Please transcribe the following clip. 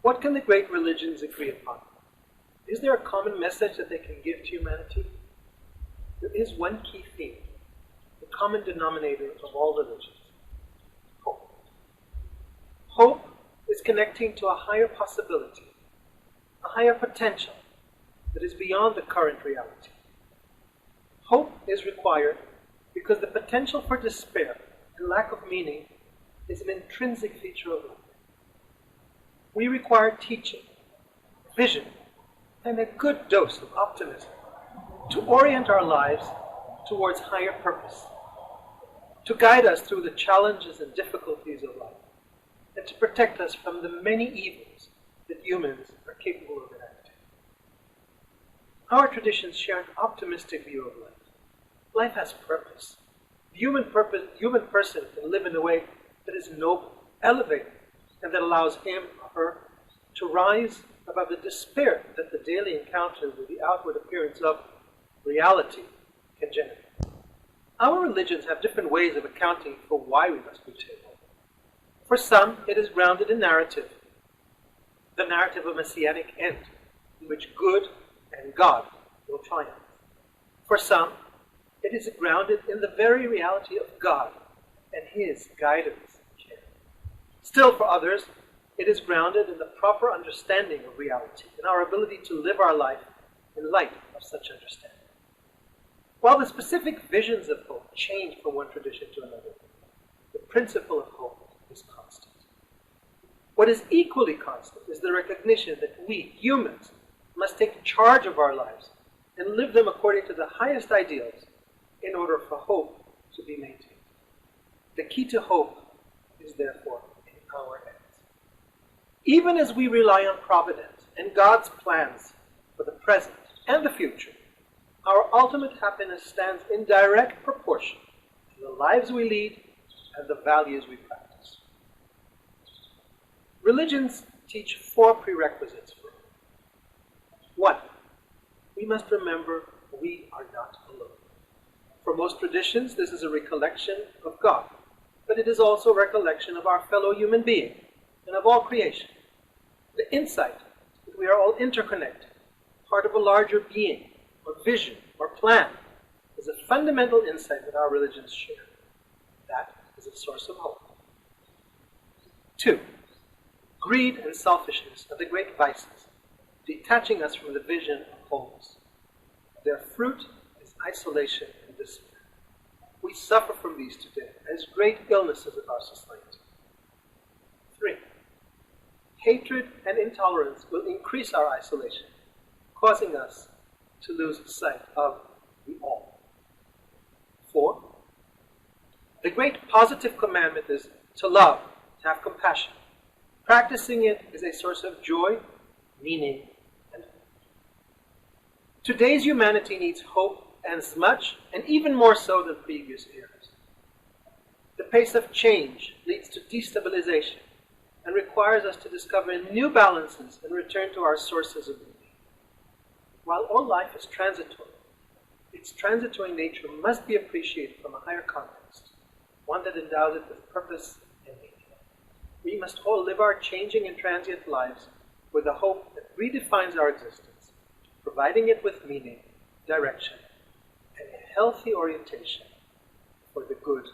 What can the great religions agree upon? Is there a common message that they can give to humanity? There is one key theme, the common denominator of all religions: hope. Hope is connecting to a higher possibility, a higher potential that is beyond the current reality. Hope is required because the potential for despair and lack of meaning is an intrinsic feature of life. We require teaching, vision, and a good dose of optimism to orient our lives towards higher purpose, to guide us through the challenges and difficulties of life, and to protect us from the many evils that humans are capable of enacting. Our traditions share an optimistic view of life. Life has purpose. The human person can live in a way that is noble, elevated, and that allows him or her to rise above the despair that the daily encounter with the outward appearance of reality can generate. Our religions have different ways of accounting for why we must retain hope. For some, it is grounded in narrative, the narrative of messianic end, in which good and God will triumph. For some, it is grounded in the very reality of God and His guidance and care. Still, for others, it is grounded in the proper understanding of reality and our ability to live our life in light of such understanding. While the specific visions of hope change from one tradition to another, the principle of hope is constant. What is equally constant is the recognition that we, humans, must take charge of our lives and live them according to the highest ideals in order for hope to be maintained. The key to hope is therefore in our hands. Even as we rely on providence and God's plans for the present and the future, our ultimate happiness stands in direct proportion to the lives we lead and the values we practice. Religions teach 4 prerequisites for hope. 1. We must remember we are not alone. For most traditions, this is a recollection of God, but it is also a recollection of our fellow human being and of all creation. The insight that we are all interconnected, part of a larger being, or vision, or plan, is a fundamental insight that our religions share. That is a source of hope. 2. Greed and selfishness are the great vices, detaching us from the vision of wholeness. Their fruit is isolation and despair. We suffer from these today as great illnesses of our society. 3. Hatred and intolerance will increase our isolation, causing us to lose sight of the all. 4. The great positive commandment is to love, to have compassion. Practicing it is a source of joy, meaning, and hope. Today's humanity needs hope as much and even more so than previous eras. The pace of change leads to destabilization and requires us to discover new balances and return to our sources of meaning. While all life is transitory, its transitory nature must be appreciated from a higher context, one that endows it with purpose and meaning. We must all live our changing and transient lives with a hope that redefines our existence, providing it with meaning, direction, and a healthy orientation for the good